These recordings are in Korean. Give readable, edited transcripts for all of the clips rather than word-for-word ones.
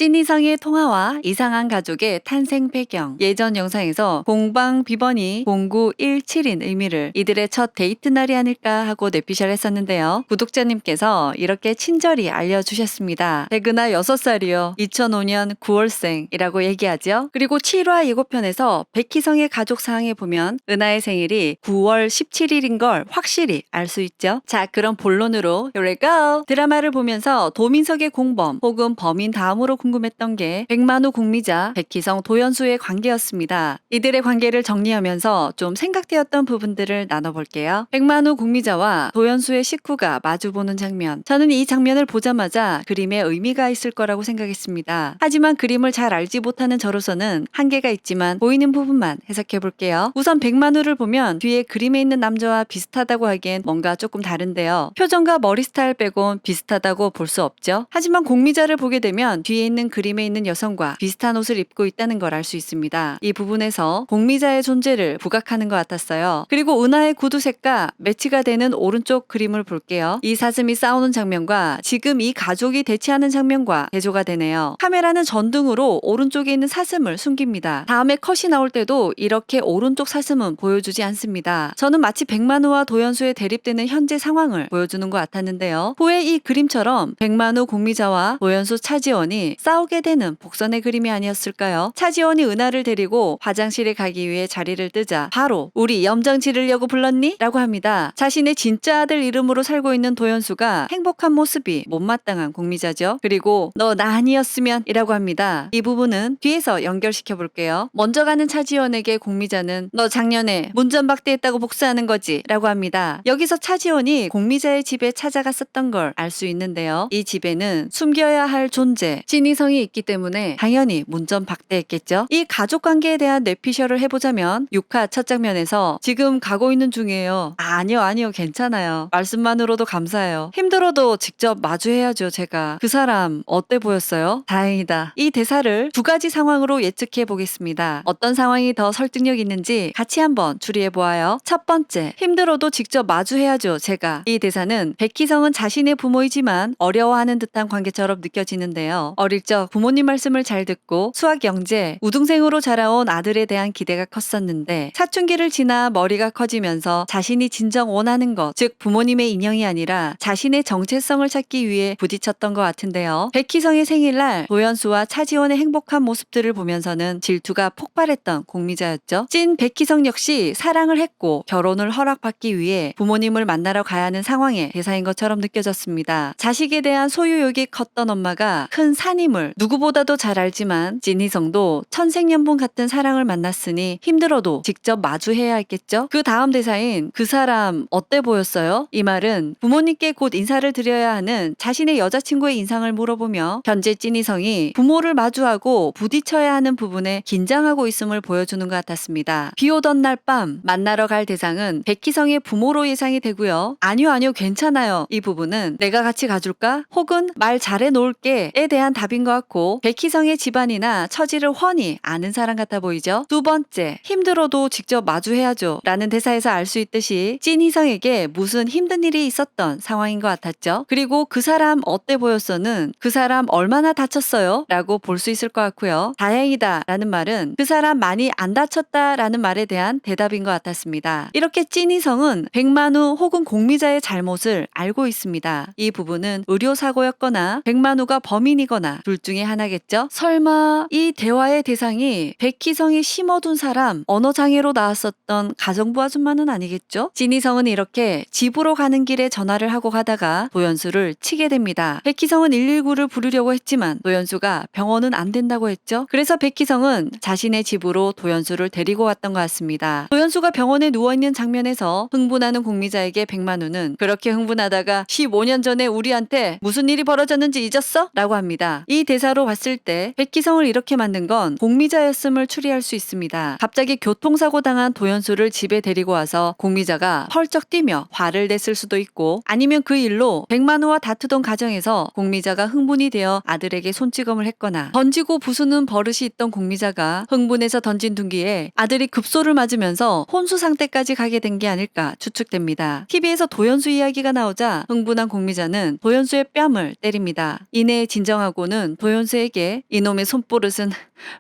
찐이성의 통화와 이상한 가족의 탄생 배경. 예전 영상에서 공방 비번이 0917인 의미를 이들의 첫 데이트 날이 아닐까 하고 내피셜 했었는데요. 구독자님께서 이렇게 친절히 알려주셨습니다. 백은하 6살이요. 2005년 9월생이라고 얘기하죠. 그리고 7화 예고편에서 백희성의 가족 사항에 보면 은하의 생일이 9월 17일인 걸 확실히 알 수 있죠. 자, 그럼 본론으로 Here we go! 드라마를 보면서 도민석의 공범 혹은 범인 다음으로 궁금했던 게 백만우 공미자, 백희성, 도연수의 관계였습니다. 이들의 관계를 정리하면서 좀 생각되었던 부분들을 나눠볼게요. 백만우 공미자와 도연수의 식구가 마주보는 장면. 저는 이 장면을 보자마자 그림에 의미가 있을 거라고 생각했습니다. 하지만 그림을 잘 알지 못하는 저로서는 한계가 있지만 보이는 부분만 해석해볼게요. 우선 백만우를 보면 뒤에 그림에 있는 남자와 비슷하다고 하기엔 뭔가 조금 다른데요. 표정과 머리 스타일 빼곤 비슷하다고 볼 수 없죠. 하지만 공미자를 보게 되면 뒤에 있는 그림에 있는 여성과 비슷한 옷을 입고 있다는 걸 알 수 있습니다. 이 부분에서 공미자의 존재를 부각하는 것 같았어요. 그리고 은하의 구두색과 매치가 되는 오른쪽 그림을 볼게요. 이 사슴이 싸우는 장면과 지금 이 가족이 대치하는 장면과 대조가 되네요. 카메라는 전등으로 오른쪽에 있는 사슴을 숨깁니다. 다음에 컷이 나올 때도 이렇게 오른쪽 사슴은 보여주지 않습니다. 저는 마치 백만우와 도연수의 대립되는 현재 상황을 보여주는 것 같았는데요. 후에 이 그림처럼 백만우 공미자와 도연수 차지원이 싸우게 되는 복선의 그림이 아니었을까요? 차지원이 은하를 데리고 화장실에 가기 위해 자리를 뜨자 바로 우리 염장 지르려고 불렀니? 라고 합니다. 자신의 진짜 아들 이름으로 살고 있는 도연수가 행복한 모습이 못마땅한 공미자죠. 그리고 너 나 아니었으면 이라고 합니다. 이 부분은 뒤에서 연결시켜 볼게요. 먼저 가는 차지원에게 공미자는 너 작년에 문전박대했다고 복수하는 거지 라고 합니다. 여기서 차지원이 공미자의 집에 찾아갔었던 걸 알 수 있는데요. 이 집에는 숨겨야 할 존재 찐이성이 있기 때문에 당연히 문전박대했겠죠. 이 가족관계에 대한 뇌피셜을 해보자면 6화 첫 장면에서 지금 가고 있는 중이에요. 아니요 괜찮아요. 말씀만으로도 감사해요. 힘들어도 직접 마주해야죠. 제가 그 사람 어때 보였어요? 다행이다. 이 대사를 두 가지 상황으로 예측해 보겠습니다. 어떤 상황이 더 설득력 있는지 같이 한번 추리해 보아요. 첫 번째, 힘들어도 직접 마주해야죠. 제가 이 대사는 백희성은 자신의 부모이지만 어려워하는 듯한 관계처럼 느껴지는데요. 어릴 적 부모님 말씀을 잘 듣고 수학, 영재, 우등생으로 자라온 아들에 대한 기대가 컸었는데 사춘기를 지나 머리가 커지면서 자신이 진정 원하는 것, 즉 부모님의 인형이 아니라 자신의 정체성을 찾기 위해 부딪혔던 것 같은데요. 백희성의 생일날 도연수와 차지원의 행복한 모습들을 보면서는 질투가 폭발했던 공미자였죠. 찐 백희성 역시 사랑을 했고 결혼을 허락받기 위해 부모님을 만나러 가야 하는 상황의 대사인 것처럼 느껴졌습니다. 자식에 대한 소유욕이 컸던 엄마가 큰 산임을 누구보다도 잘 알지만 찐희성도 천생연분 같은 사랑을 만났으니 힘들어도 직접 마주해야 했겠죠. 그 다음 대사인 그 사람 어때 보였어요? 이 말은 부모님께 곧 인사를 드려야 하는 자신의 여자친구의 인상을 물어보며 현재 찐희성이 부모를 마주하고 부딪혀야 하는 부분에 긴장하고 있음을 보여주는 것 같았습니다. 비 오던 날 밤 만나러 갈 대상은 백희성의 부모로 예상이 되고요. 아니요 괜찮아요. 이 부분은 내가 같이 가줄까? 혹은 말 잘해 놓을게에 대한 답인 것 같고 백희성의 집안이나 처지를 훤히 아는 사람 같아 보이죠. 두 번째, 힘들어도 직접 마주해야죠 라는 대사에서 알 수 있듯이 찐희성에게 무슨 힘든 일이 있었던 상황인 것 같았죠. 그리고 그 사람 어때 보였어는 그 사람 얼마나 다쳤어요? 라고 볼 수 있을 것 같고요. 다행이다 라는 말은 그 사람 많이 안 다쳤다 라는 말에 대한 대답인 것 같았습니다. 이렇게 찐희성은 백만우 혹은 공미자의 잘못을 알고 있습니다. 이 부분은 의료사고였거나 백만우가 범인이거나 둘 중에 하나겠죠. 설마 이 대화의 대상이 백희성이 심어둔 사람 언어장애로 나왔었던 가정부 아줌마는 아니겠죠? 찐희성은 이렇게 집으로 가는 길에 전화를 하고 가다가 도연수를 치게 됩니다. 백희성은 119를 부르려고 했지만 도연수가 병원은 안 된다고 했죠. 그래서 백희성은 자신의 집으로 도연수를 데리고 왔던 것 같습니다. 도연수가 병원에 누워있는 장면에서 흥분하는 공미자에게 백만우는 그렇게 흥분하다가 15년 전에 우리한테 무슨 일이 벌어졌는지 잊었어? 라고 합니다. 이 대사로 봤을 때 백희성을 이렇게 만든 건 공미자였음을 추리할 수 있습니다. 갑자기 교통사고 당한 도연수를 집에 데리고 와서 공미자가 펄쩍 뛰며 화를 냈을 수도 있고 아니면 그 일로 백만우와 다투던 가정에서 공미자가 흥분이 되어 아들에게 손찌검을 했거나 던지고 부수는 버릇이 있던 공미자가 흥분해서 던진 둔기에 아들이 급소를 맞으면서 혼수 상태까지 가게 된 게 아닐까 추측됩니다. TV에서 도연수 이야기가 나오자 흥분한 공미자는 도연수의 뺨을 때립니다. 이내 진정하고는 차지원은 도연수에게 이놈의 손버릇은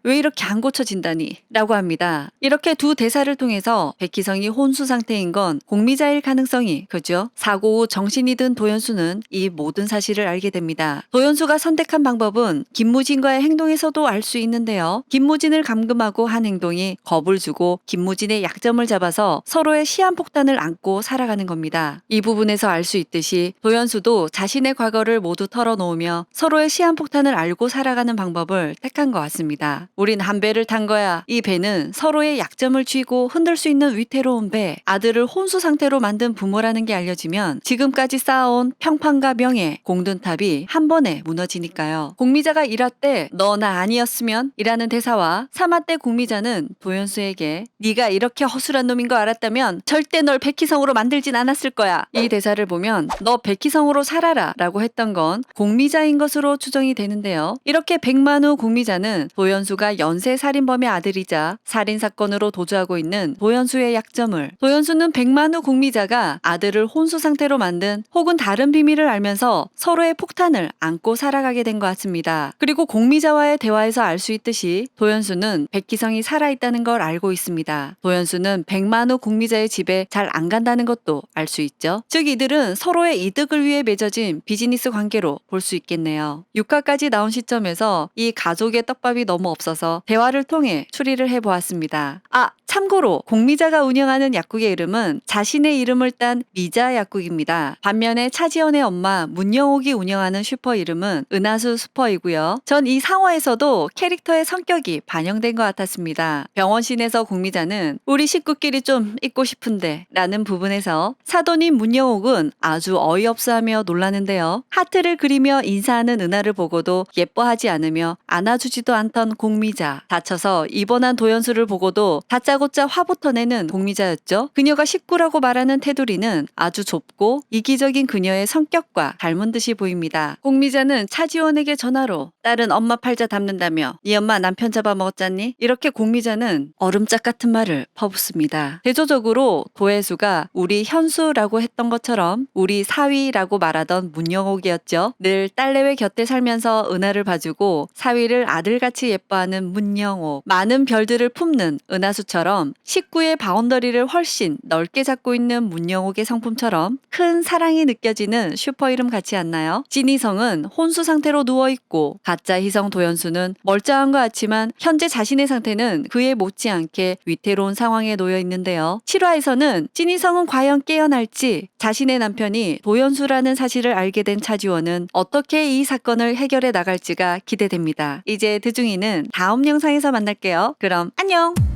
왜 이렇게 안 고쳐진다니 라고 합니다. 이렇게 두 대사를 통해서 백희성이 혼수 상태인 건 공미자일 가능성이 크죠. 사고 후 정신이 든 도연수는 이 모든 사실을 알게 됩니다. 도연수가 선택한 방법은 김무진과의 행동에서도 알 수 있는데요. 김무진을 감금하고 한 행동이 겁을 주고 김무진의 약점을 잡아서 서로의 시한폭탄을 안고 살아가는 겁니다. 이 부분에서 알 수 있듯이 도연수도 자신의 과거를 모두 털어놓으며 서로의 시한폭탄을 알고 살아가는 방법을 택한 것 같습니다. 우린 한 배를 탄 거야. 이 배는 서로의 약점을 쥐고 흔들 수 있는 위태로운 배. 아들을 혼수 상태로 만든 부모라는 게 알려지면 지금까지 쌓아온 평판과 명예, 공든탑이 한 번에 무너지니까요. 공미자가 일화때 너 나 아니었으면 이라는 대사와 3화 때 공미자는 도연수에게 네가 이렇게 허술한 놈인 거 알았다면 절대 널 백희성으로 만들진 않았을 거야. 이 대사를 보면 너 백희성으로 살아라 라고 했던 건 공미자인 것으로 추정이 되는데요. 이렇게 백만우 공미자는 도연수가 연쇄살인범의 아들이자 살인사건으로 도주하고 있는 도연수의 약점을, 도연수는 백만우 공미자가 아들을 혼수 상태로 만든 혹은 다른 비밀을 알면서 서로의 폭탄을 안고 살아가게 된 것 같습니다. 그리고 공미자와의 대화에서 알 수 있듯이 도연수는 백희성이 살아있다는 걸 알고 있습니다. 도연수는 백만우 공미자의 집에 잘 안 간다는 것도 알 수 있죠. 즉 이들은 서로의 이득을 위해 맺어진 비즈니스 관계로 볼 수 있겠네요. 6화까지 나온 시점에서 이 가족의 떡밥이 너무 없어서 대화를 통해 추리를 해보았습니다. 참고로 공미자가 운영하는 약국의 이름은 자신의 이름을 딴 미자 약국입니다. 반면에 차지원의 엄마 문영옥이 운영하는 슈퍼 이름은 은하수 슈퍼이고요. 전 이 상어에서도 캐릭터의 성격이 반영된 것 같았습니다. 병원신에서 공미자는 우리 식구끼리 좀 있고 싶은데 라는 부분에서 사돈인 문영옥은 아주 어이없어하며 놀라는데요. 하트를 그리며 인사하는 은하를 보고도 예뻐하지 않으며 안아주지도 않던 공미자, 다쳐서 입원한 도연수를 보고도 다짜고짜 화부터 내는 공미자였죠. 그녀가 식구라고 말하는 테두리는 아주 좁고 이기적인 그녀의 성격과 닮은 듯이 보입니다. 공미자는 차지원에게 전화로 딸은 엄마 팔자 닮는다며 네 엄마 남편 잡아먹었잖니? 이렇게 공미자는 얼음짝 같은 말을 퍼붓습니다. 대조적으로 도혜수가 우리 현수라고 했던 것처럼 우리 사위라고 말하던 문영옥이었죠. 늘 딸내외 곁에 살면서 은하를 봐주고 사위를 아들같이 예뻐하는 문영옥, 많은 별들을 품는 은하수처럼 식구의 바운더리를 훨씬 넓게 잡고 있는 문영옥의 성품처럼 큰 사랑이 느껴지는 슈퍼 이름 같지 않나요? 찐희성은 혼수 상태로 누워있고 가짜 희성 도연수는 멀쩡한 것 같지만 현재 자신의 상태는 그에 못지않게 위태로운 상황에 놓여 있는데요. 7화에서는 찐희성은 과연 깨어날지, 자신의 남편이 도연수라는 사실을 알게 된 차지원은 어떻게 이 사건을 해결해 나갈지가 기대됩니다. 이제 드중이는 다음 영상에서 만날게요. 그럼 안녕!